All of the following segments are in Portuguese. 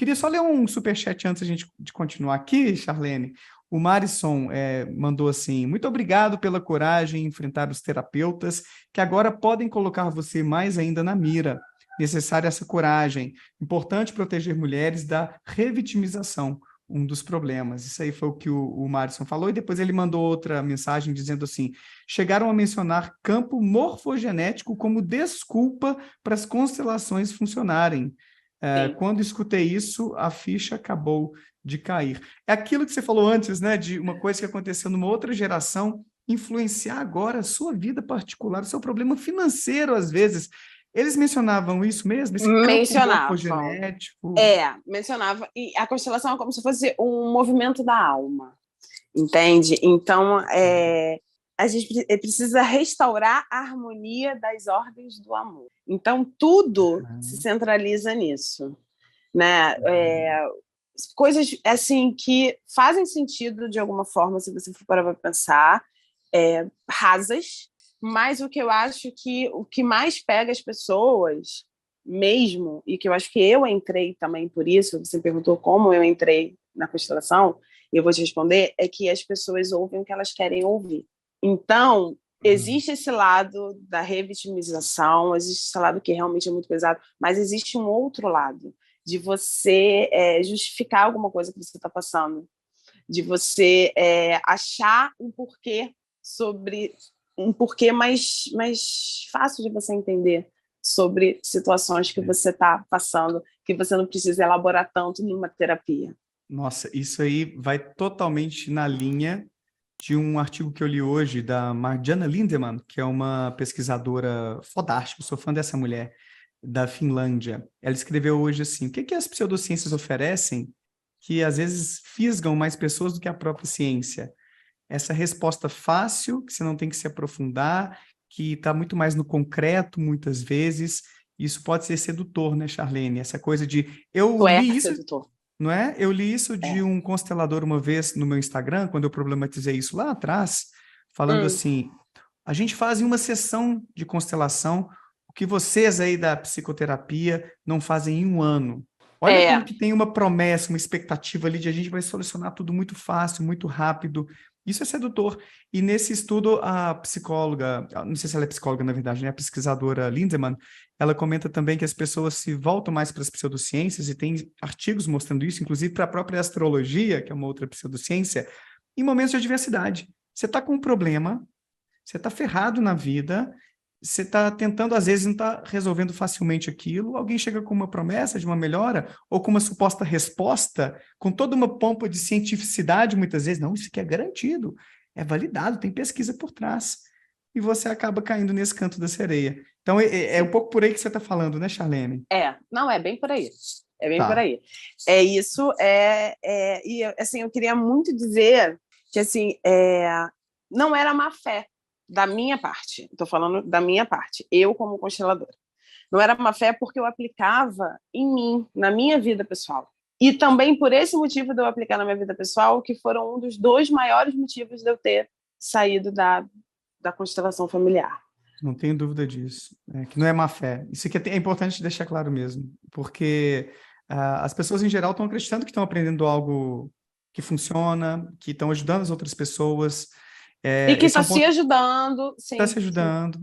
queria só ler um superchat antes de continuar aqui, Charlene. O Marisson mandou assim: muito obrigado pela coragem em enfrentar os terapeutas, que agora podem colocar você mais ainda na mira. Necessária essa coragem. Importante proteger mulheres da revitimização, um dos problemas. Isso aí foi o que o Marisson falou, e depois ele mandou outra mensagem dizendo assim: chegaram a mencionar campo morfogenético como desculpa para as constelações funcionarem. Sim. Quando escutei isso, a ficha acabou de cair. É aquilo que você falou antes, né, de uma coisa que aconteceu numa outra geração influenciar agora a sua vida particular, o seu problema financeiro, às vezes. Eles mencionavam isso mesmo, esse campo Mencionava. morfogenético. Mencionava. E a constelação é como se fosse um movimento da alma, entende? Então, a gente precisa restaurar a harmonia das ordens do amor. Então, tudo se centraliza nisso, né? Coisas assim que fazem sentido de alguma forma, se você for parar para pensar, rasas, mas o que eu acho que o que mais pega as pessoas mesmo, e que eu acho que eu entrei também por isso, você perguntou como eu entrei na constelação, e eu vou te responder, é que as pessoas ouvem o que elas querem ouvir. Então, existe esse lado da revitimização, existe esse lado que realmente é muito pesado, mas existe um outro lado, de você justificar alguma coisa que você está passando, de você achar um porquê mais fácil de você entender sobre situações que você está passando, que você não precisa elaborar tanto numa terapia. Nossa, isso aí vai totalmente na linha de um artigo que eu li hoje da Marjana Lindemann, que é uma pesquisadora fodástica, eu sou fã dessa mulher, da Finlândia. Ela escreveu hoje assim: o que as pseudociências oferecem que às vezes fisgam mais pessoas do que a própria ciência? Essa resposta fácil, que você não tem que se aprofundar, que está muito mais no concreto, muitas vezes. Isso pode ser sedutor, né, Charlene? Essa coisa de... Eu Tu é li isso, sedutor. não é? Eu li isso de um constelador uma vez no meu Instagram, quando eu problematizei isso lá atrás, falando assim: a gente faz em uma sessão de constelação o que vocês aí da psicoterapia não fazem em um ano. Olha como que tem uma promessa, uma expectativa ali de a gente vai solucionar tudo muito fácil, muito rápido. Isso é sedutor. E nesse estudo, a psicóloga, não sei se ela é psicóloga, na verdade, né? A pesquisadora Lindemann, ela comenta também que as pessoas se voltam mais para as pseudociências, e tem artigos mostrando isso, inclusive para a própria astrologia, que é uma outra pseudociência, em momentos de adversidade. Você está com um problema, você está ferrado na vida, você está tentando, às vezes, não está resolvendo facilmente aquilo, alguém chega com uma promessa de uma melhora, ou com uma suposta resposta, com toda uma pompa de cientificidade, muitas vezes, não, isso aqui é garantido, é validado, tem pesquisa por trás. E você acaba caindo nesse canto da sereia. Então, é um pouco por aí que você está falando, né, Charlene? Não, é bem por aí. É bem por Tá. aí. Isso, e assim, eu queria muito dizer que assim, não era má fé da minha parte. Estou falando da minha parte, eu como consteladora. Não era má fé porque eu aplicava em mim, na minha vida pessoal. E também por esse motivo de eu aplicar na minha vida pessoal, que foram um dos dois maiores motivos de eu ter saído da constelação familiar. Não tenho dúvida disso. Que não é má fé. Isso aqui é importante deixar claro mesmo, porque as pessoas em geral estão acreditando que estão aprendendo algo que funciona, que estão ajudando as outras pessoas. E que Esse é está um se ponto que ajudando, está se sim, sim. ajudando.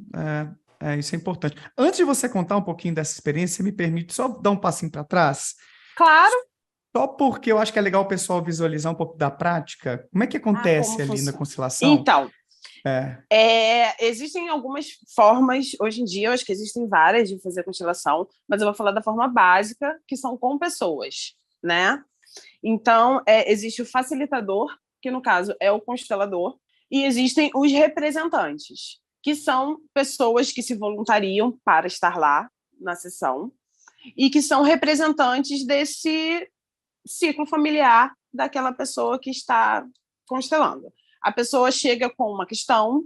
Isso é importante. Antes de você contar um pouquinho dessa experiência, você me permite só dar um passinho para trás? Claro. Só porque eu acho que é legal o pessoal visualizar um pouco da prática. Como é que Como acontece ali na funciona? constelação? Então, É, existem algumas formas, hoje em dia, eu acho que existem várias de fazer constelação, mas eu vou falar da forma básica, que são com pessoas, né? Então, existe o facilitador, que no caso é o constelador, e existem os representantes, que são pessoas que se voluntariam para estar lá na sessão e que são representantes desse ciclo familiar daquela pessoa que está constelando. A pessoa chega com uma questão,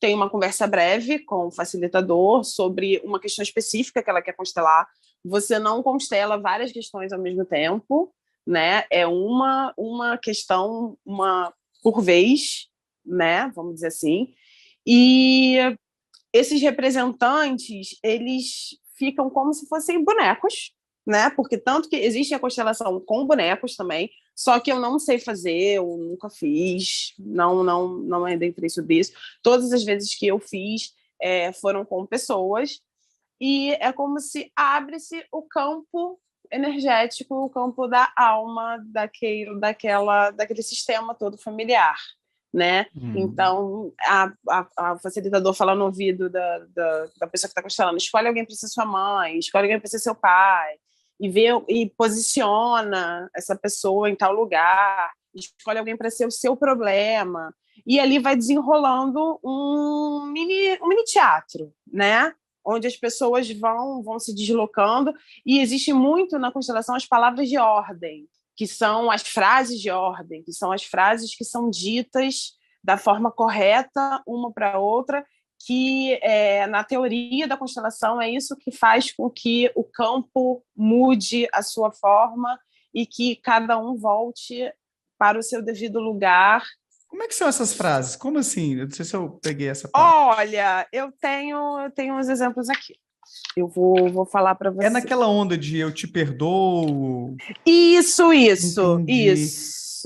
tem uma conversa breve com o facilitador sobre uma questão específica que ela quer constelar. Você não constela várias questões ao mesmo tempo, né? É uma questão por vez, né? Vamos dizer assim. E esses representantes, eles ficam como se fossem bonecos, né? Porque tanto que existe a constelação com bonecos também, só que eu não sei fazer, eu nunca fiz, não é dentro sobre isso. Todas as vezes que eu fiz foram com pessoas, e é como se abre-se o campo energético, o campo da alma daquele sistema todo familiar, né? Então, a facilitador fala no ouvido da pessoa que está constelando, escolhe alguém para ser sua mãe, escolhe alguém para ser seu pai, e posiciona essa pessoa em tal lugar, escolhe alguém para ser o seu problema, e ali vai desenrolando um mini teatro, né? Onde as pessoas vão se deslocando, e existe muito na constelação as palavras de ordem, que são as frases de ordem, que são as frases que são ditas da forma correta uma para a outra, que na teoria da constelação é isso que faz com que o campo mude a sua forma e que cada um volte para o seu devido lugar. Como é que são essas frases? Como assim? Eu não sei se eu peguei essa parte. Olha, eu tenho uns exemplos aqui. Eu vou falar para você. É naquela onda de eu te perdoo. Isso. Entendi.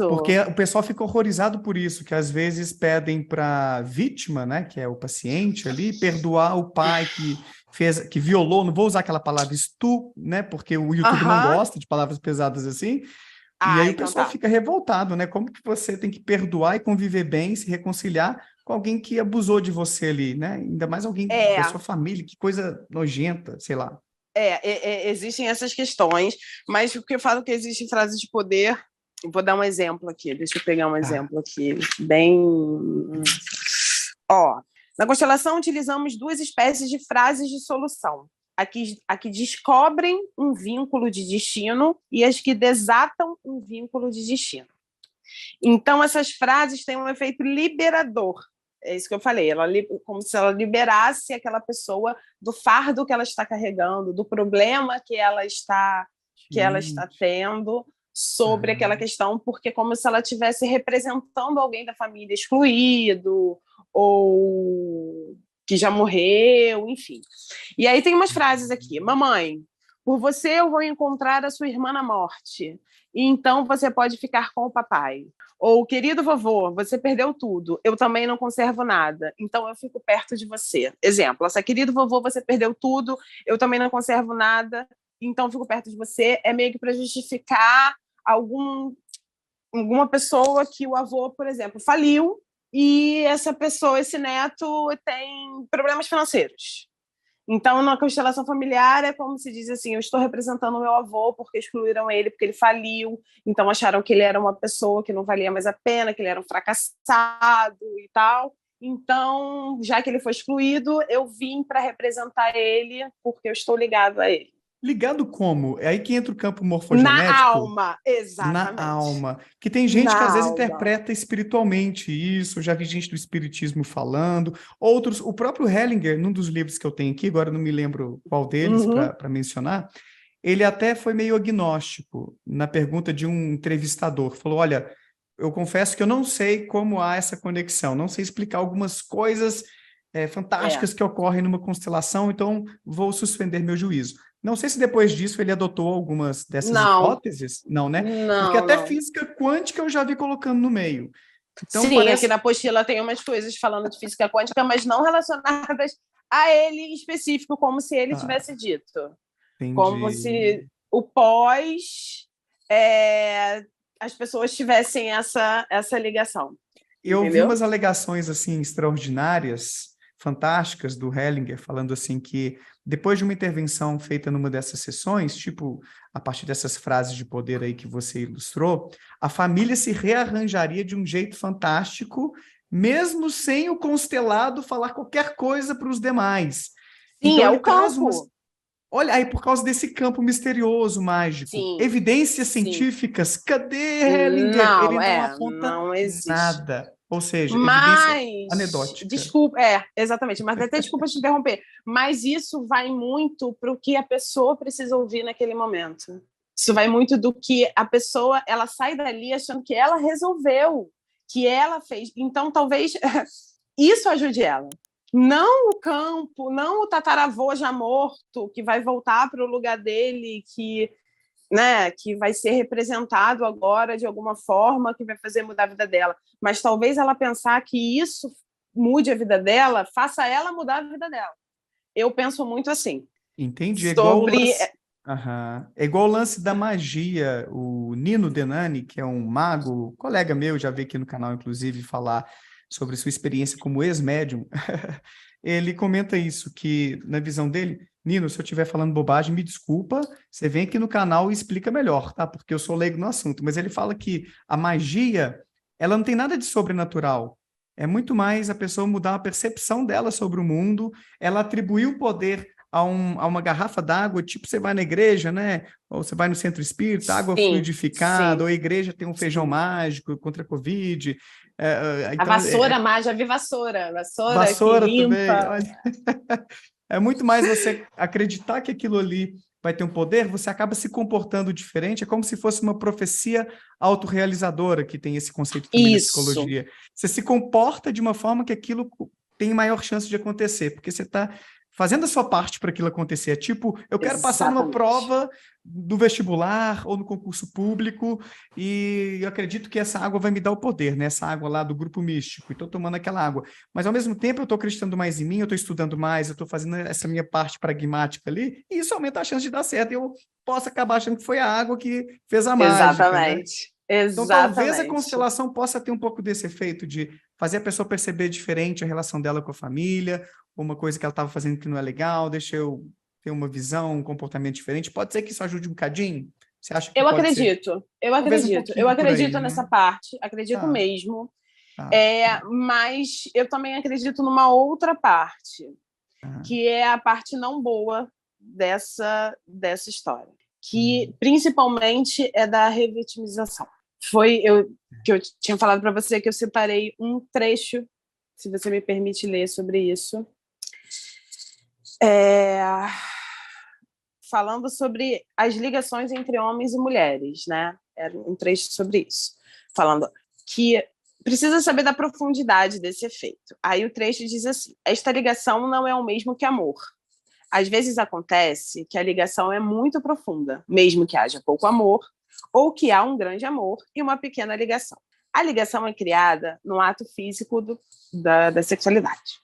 Porque o pessoal fica horrorizado por isso, que às vezes pedem para a vítima, né, que é o paciente ali, perdoar o pai que violou, não vou usar aquela palavra né, porque o YouTube não gosta de palavras pesadas assim. E aí o pessoal fica revoltado, né? Como que você tem que perdoar e conviver bem, se reconciliar com alguém que abusou de você ali, né? Ainda mais alguém da sua família, que coisa nojenta, sei lá. Existem essas questões, mas o que eu falo que existem frases de poder, vou dar um exemplo aqui, deixa eu pegar um exemplo aqui, bem... Na constelação utilizamos duas espécies de frases de solução. A que descobrem um vínculo de destino e as que desatam um vínculo de destino. Então, essas frases têm um efeito liberador. É isso que eu falei, como se ela liberasse aquela pessoa do fardo que ela está carregando, do problema que ela está tendo sobre aquela questão, porque como se ela estivesse representando alguém da família excluído, ou que já morreu, enfim. E aí tem umas frases aqui. Mamãe, por você eu vou encontrar a sua irmã na morte, e então você pode ficar com o papai. Ou, querido vovô, você perdeu tudo, eu também não conservo nada, então eu fico perto de você. Exemplo, essa querido vovô, você perdeu tudo, eu também não conservo nada, então eu fico perto de você. É meio que para justificar alguma pessoa que o avô, por exemplo, faliu, e essa pessoa, esse neto, tem problemas financeiros. Então, na constelação familiar, é como se diz assim, eu estou representando o meu avô porque excluíram ele, porque ele faliu, então acharam que ele era uma pessoa que não valia mais a pena, que ele era um fracassado e tal. Então, já que ele foi excluído, eu vim para representar ele porque eu estou ligado a ele. Ligado como? É aí que entra o campo morfogenético. Na alma, exatamente. Na alma. Que tem gente que às vezes interpreta espiritualmente isso, eu já vi gente do espiritismo falando, outros, o próprio Hellinger, num dos livros que eu tenho aqui, agora não me lembro qual deles para mencionar, ele até foi meio agnóstico na pergunta de um entrevistador, falou, olha, eu confesso que eu não sei como há essa conexão, não sei explicar algumas coisas fantásticas que ocorrem numa constelação, então vou suspender meu juízo. Não sei se depois disso ele adotou algumas dessas hipóteses. Não, né? Porque até física quântica eu já vi colocando no meio. Então, sim, aqui na apostila tem umas coisas falando de física quântica, mas não relacionadas a ele específico, como se ele tivesse dito. Entendi. Como se o pós as pessoas tivessem essa ligação. Eu vi umas alegações assim extraordinárias, fantásticas do Hellinger, falando assim que depois de uma intervenção feita numa dessas sessões, tipo, a partir dessas frases de poder aí que você ilustrou, a família se rearranjaria de um jeito fantástico, mesmo sem o constelado falar qualquer coisa para os demais. Sim, então, é o campo. Olha aí, por causa desse campo misterioso, mágico. Sim, evidências científicas, cadê Hellinger? Não, ele não aponta não existe nada. Ou seja, evidência anedótica. Desculpa, exatamente, mas até desculpa te interromper, mas isso vai muito para o que a pessoa precisa ouvir naquele momento. Isso vai muito do que a pessoa, ela sai dali achando que ela resolveu, que ela fez. Então, talvez isso ajude ela. Não o campo, não o tataravô já morto, que vai voltar para o lugar dele, que, né, que vai ser representado agora de alguma forma, que vai fazer mudar a vida dela. Mas talvez ela pensar que isso mude a vida dela, faça ela mudar a vida dela. Eu penso muito assim. Entendi. É igual o Sobre. lance... Aham. É igual o lance da magia. O Nino Denani, que é um mago, colega meu, já veio aqui no canal, inclusive, falar sobre sua experiência como ex-médium. Ele comenta isso, que na visão dele, Nino, se eu estiver falando bobagem, me desculpa, você vem aqui no canal e explica melhor, tá? Porque eu sou leigo no assunto. Mas ele fala que a magia, ela não tem nada de sobrenatural. É muito mais a pessoa mudar a percepção dela sobre o mundo, ela atribuir o poder a uma garrafa d'água, tipo você vai na igreja, né? Ou você vai no centro espírita, água Sim, fluidificada, sim, ou a igreja tem um feijão sim. mágico contra a Covid. A Então, vassoura mágica, já vi vassoura, vassoura que vassoura também. limpa. Olha, é muito mais você acreditar que aquilo ali vai ter um poder, você acaba se comportando diferente, é como se fosse uma profecia autorrealizadora, que tem esse conceito também na Isso, psicologia. Você se comporta de uma forma que aquilo tem maior chance de acontecer, porque você está fazendo a sua parte para aquilo acontecer. É tipo, eu quero passar numa exatamente. prova do vestibular ou no concurso público e eu acredito que essa água vai me dar o poder, né? Essa água lá do grupo místico, e estou tomando aquela água. Mas, ao mesmo tempo, eu estou acreditando mais em mim, eu estou estudando mais, eu estou fazendo essa minha parte pragmática ali, e isso aumenta a chance de dar certo. Eu posso acabar achando que foi a água que fez a mágica, né? Exatamente. Então, talvez a Exatamente. constelação possa ter um pouco desse efeito de fazer a pessoa perceber diferente a relação dela com a família, ou uma coisa que ela estava fazendo que não é legal, deixa eu ter uma visão, um comportamento diferente. Pode ser que isso ajude um bocadinho? Você acha que Eu pode ser? acredito, eu Talvez um acredito, eu pouquinho por acredito aí, né? nessa parte, acredito Tá, mesmo. tá, tá. Mas eu também acredito numa outra parte, Aham. que é a parte não boa dessa história, que Hum. principalmente é da revitimização. Foi eu que eu tinha falado para você que eu separei um trecho, se você me permite ler sobre isso, é, falando sobre as ligações entre homens e mulheres, né? Era um trecho sobre isso, falando que precisa saber da profundidade desse efeito. Aí o trecho diz assim: esta ligação não é o mesmo que amor. Às vezes acontece que a ligação é muito profunda, mesmo que haja pouco amor, ou que há um grande amor e uma pequena ligação. A ligação é criada no ato físico da sexualidade.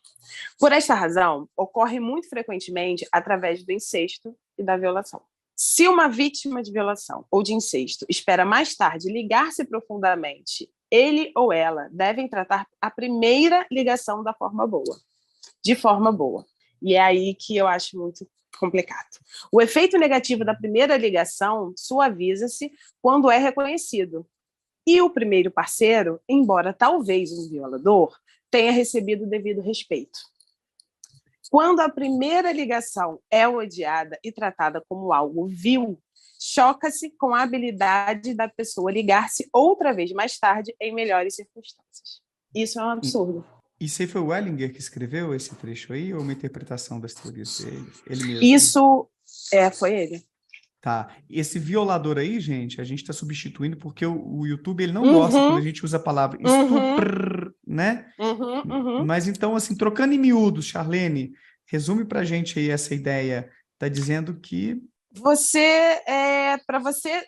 Por esta razão, ocorre muito frequentemente através do incesto e da violação. Se uma vítima de violação ou de incesto espera mais tarde ligar-se profundamente, ele ou ela devem tratar a primeira ligação da forma boa, de forma boa. E é aí que eu acho muito complicado. O efeito negativo da primeira ligação suaviza-se quando é reconhecido. E o primeiro parceiro, embora talvez um violador, tenha recebido o devido respeito. Quando a primeira ligação é odiada e tratada como algo vil, choca-se com a habilidade da pessoa ligar-se outra vez mais tarde em melhores circunstâncias. Isso é um absurdo. Isso aí foi o Wellinger que escreveu esse trecho aí, ou uma interpretação das teorias dele? Ele mesmo. Isso foi ele. Tá. Esse violador aí, gente, a gente está substituindo porque o YouTube ele não gosta quando a Uhum, gente usa a palavra uhum, estupr, né? uhum. Mas então, assim, trocando em miúdos, Charlene, resume para a gente aí essa ideia. Tá dizendo que... Para você,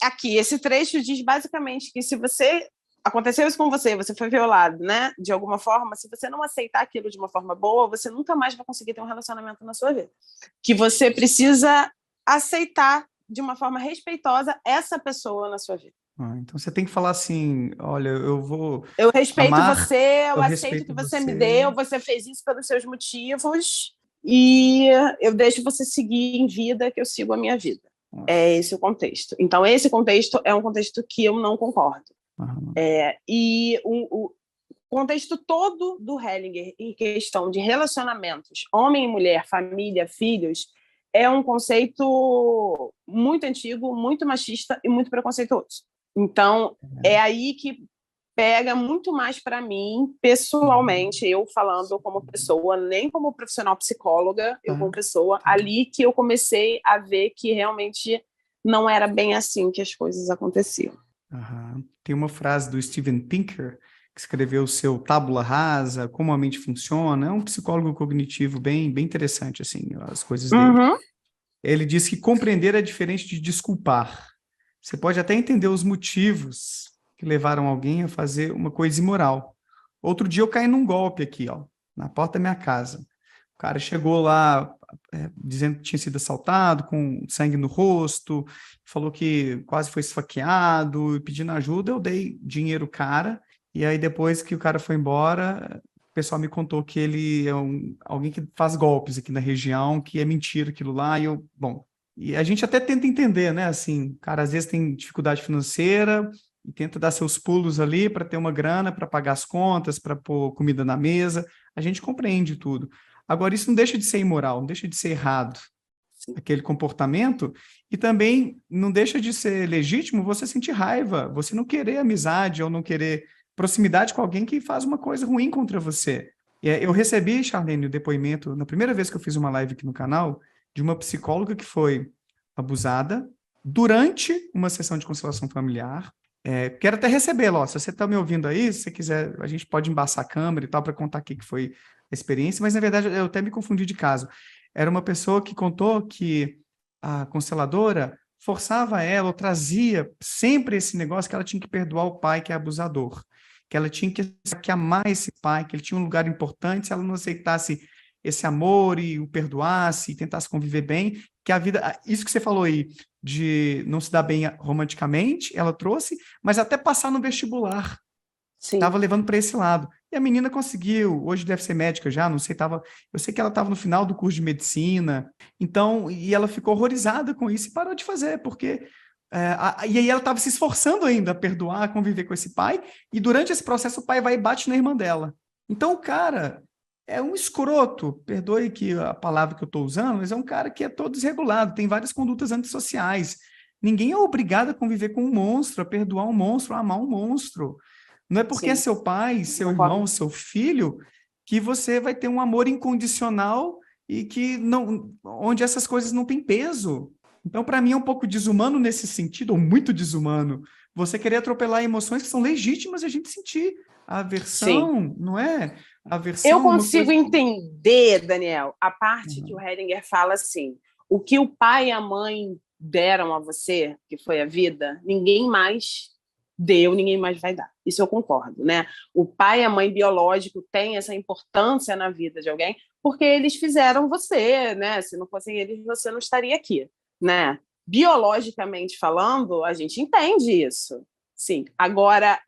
aqui, esse trecho diz basicamente que se você aconteceu isso com você, você foi violado, né? De alguma forma, se você não aceitar aquilo de uma forma boa, você nunca mais vai conseguir ter um relacionamento na sua vida. Que você precisa aceitar de uma forma respeitosa essa pessoa na sua vida. Então você tem que falar assim, olha, eu vou Eu respeito amar, você, eu eu aceito o que respeito você me você. deu, você fez isso pelos seus motivos e eu deixo você seguir em vida, que eu sigo a minha vida. É Nossa. esse o contexto. Então, esse contexto é um contexto que eu não concordo. Aham. E o contexto todo do Hellinger em questão de relacionamentos, homem e mulher, família, filhos, é um conceito muito antigo, muito machista e muito preconceituoso. Então, é aí que pega muito mais para mim, pessoalmente, eu falando como pessoa, nem como profissional psicóloga, eu como Tá, pessoa, tá. ali que eu comecei a ver que realmente não era bem assim que as coisas aconteciam. Aham. Tem uma frase do Steven Pinker, que escreveu o seu Tábula Rasa, Como a Mente Funciona, é um psicólogo cognitivo bem, bem interessante, assim, as coisas dele. Uhum. Ele diz que compreender é diferente de desculpar. Você pode até entender os motivos que levaram alguém a fazer uma coisa imoral. Outro dia eu caí num golpe aqui, ó, na porta da minha casa. O cara chegou lá, dizendo que tinha sido assaltado, com sangue no rosto, falou que quase foi esfaqueado, e pedindo ajuda, eu dei dinheiro ao cara, e aí depois que o cara foi embora, o pessoal me contou que ele é alguém que faz golpes aqui na região, que é mentira aquilo lá, e a gente até tenta entender, né, assim, o cara às vezes tem dificuldade financeira, e tenta dar seus pulos ali para ter uma grana, para pagar as contas, para pôr comida na mesa, a gente compreende tudo. Agora, isso não deixa de ser imoral, não deixa de ser errado, aquele comportamento, e também não deixa de ser legítimo você sentir raiva, você não querer amizade ou não querer proximidade com alguém que faz uma coisa ruim contra você. Eu recebi, Charlene, o depoimento, na primeira vez que eu fiz uma live aqui no canal, de uma psicóloga que foi abusada durante uma sessão de constelação familiar. Quero até recebê-la, se você está me ouvindo aí, se você quiser, a gente pode embaçar a câmera e tal para contar o que foi a experiência, mas na verdade eu até me confundi de caso. Era uma pessoa que contou que a consteladora forçava ela, ou trazia sempre esse negócio que ela tinha que perdoar o pai que é abusador, que ela tinha que amar esse pai, que ele tinha um lugar importante, se ela não aceitasse esse amor e o perdoasse e tentasse conviver bem, que a vida, isso que você falou aí, de não se dar bem romanticamente, ela trouxe, mas até passar no vestibular. Estava levando para esse lado. E a menina conseguiu, hoje deve ser médica já, não sei, eu sei que ela estava no final do curso de medicina, então, e ela ficou horrorizada com isso e parou de fazer, porque e aí ela estava se esforçando ainda a perdoar, a conviver com esse pai, e durante esse processo o pai vai e bate na irmã dela. Então o cara é um escroto, perdoe que a palavra que eu estou usando, mas é um cara que é todo desregulado, tem várias condutas antissociais. Ninguém é obrigado a conviver com um monstro, a perdoar um monstro, a amar um monstro. Não é porque é seu pai, seu irmão, seu filho, que você vai ter um amor incondicional e que não, onde essas coisas não têm peso. Então, para mim, é um pouco desumano nesse sentido, ou muito desumano, você querer atropelar emoções que são legítimas a gente sentir. A aversão, não é? A aversão eu é uma consigo coisa... entender, Daniel, a parte que o Heringer fala assim, o que o pai e a mãe deram a você, que foi a vida, ninguém mais deu, ninguém mais vai dar. Isso eu concordo, né? O pai e a mãe biológico têm essa importância na vida de alguém porque eles fizeram você, né? Se não fossem eles, você não estaria aqui, né? Biologicamente falando, a gente entende isso. Sim. Agora,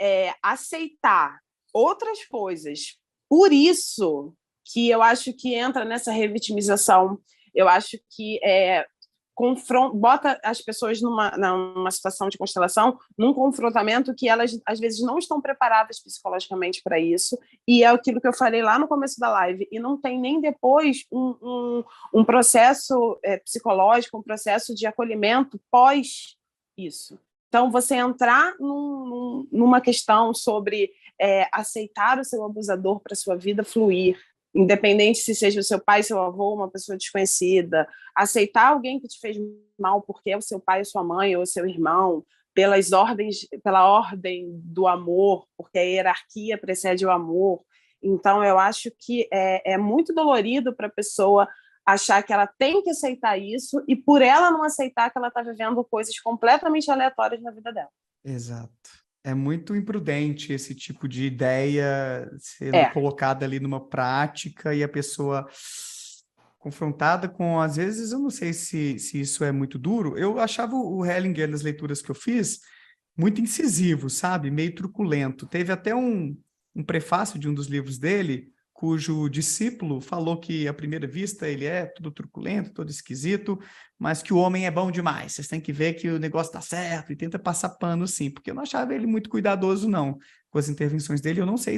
aceitar outras coisas. Por isso que eu acho que entra nessa revitimização. Eu acho que bota as pessoas numa situação de constelação, num confrontamento que elas, às vezes, não estão preparadas psicologicamente para isso, e é aquilo que eu falei lá no começo da live, e não tem nem depois um processo psicológico, um processo de acolhimento pós isso. Então, você entrar numa questão sobre aceitar o seu abusador para a sua vida fluir, independente se seja o seu pai, seu avô, uma pessoa desconhecida, aceitar alguém que te fez mal porque é o seu pai, ou sua mãe, ou o seu irmão, pela ordem do amor, porque a hierarquia precede o amor. Então, eu acho que é muito dolorido para a pessoa achar que ela tem que aceitar isso e por ela não aceitar que ela está vivendo coisas completamente aleatórias na vida dela. Exato. É muito imprudente esse tipo de ideia sendo colocada ali numa prática e a pessoa confrontada com, às vezes, eu não sei se isso é muito duro. Eu achava o Hellinger, nas leituras que eu fiz, muito incisivo, sabe? Meio truculento. Teve até um prefácio de um dos livros dele, cujo discípulo falou que, à primeira vista, ele é todo truculento, todo esquisito, mas que o homem é bom demais. Vocês têm que ver que o negócio dá certo e tenta passar pano, sim, porque eu não achava ele muito cuidadoso, não, com as intervenções dele. Eu não sei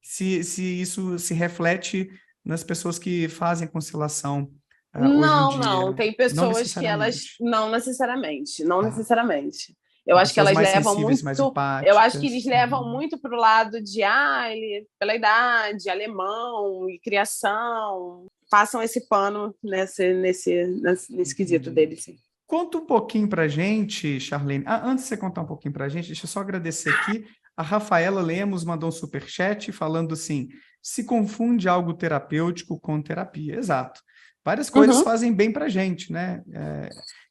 se isso se reflete nas pessoas que fazem constelação hoje em dia. Não. Tem pessoas que elas... Não necessariamente. Eu acho que elas levam muito. Eu acho que eles levam muito para o lado de pela idade, alemão e criação. Passam esse pano nesse quesito dele, sim. Conta um pouquinho para a gente, Charlene. Antes de você contar um pouquinho para a gente, deixa eu só agradecer aqui A Rafaela Lemos mandou um superchat falando assim, se confunde algo terapêutico com terapia. Exato. Várias coisas Uhum. fazem bem pra gente, né?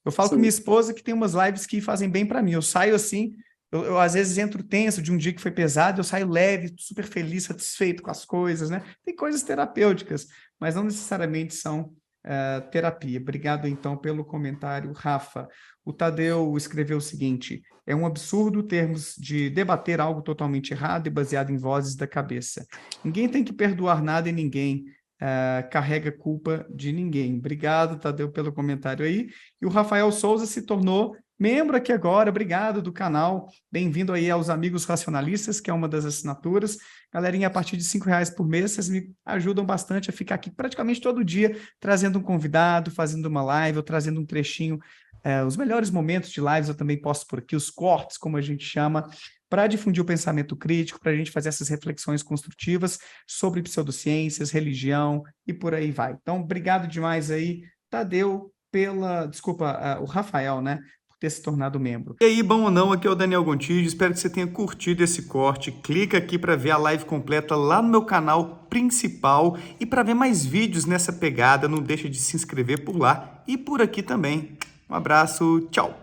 Eu falo com minha Sim. esposa que tem umas lives que fazem bem para mim. Eu saio assim, eu às vezes entro tenso de um dia que foi pesado, eu saio leve, super feliz, satisfeito com as coisas, né? Tem coisas terapêuticas, mas não necessariamente são terapia. Obrigado, então, pelo comentário, Rafa. O Tadeu escreveu o seguinte, é um absurdo termos de debater algo totalmente errado e baseado em vozes da cabeça. Ninguém tem que perdoar nada e ninguém carrega culpa de ninguém. Obrigado, Tadeu, pelo comentário aí. E o Rafael Souza se tornou membro aqui agora, obrigado do canal. Bem-vindo aí aos Amigos Racionalistas, que é uma das assinaturas. Galerinha, a partir de R$ 5 por mês, vocês me ajudam bastante a ficar aqui praticamente todo dia, trazendo um convidado, fazendo uma live, ou trazendo um trechinho. Os melhores momentos de lives eu também posto por aqui, os cortes, como a gente chama, para difundir o pensamento crítico, para a gente fazer essas reflexões construtivas sobre pseudociências, religião e por aí vai. Então, obrigado demais aí, Tadeu, o Rafael, né, por ter se tornado membro. E aí, bom ou não, aqui é o Daniel Gontijo, espero que você tenha curtido esse corte. Clica aqui para ver a live completa lá no meu canal principal e para ver mais vídeos nessa pegada, não deixa de se inscrever por lá e por aqui também. Um abraço, tchau!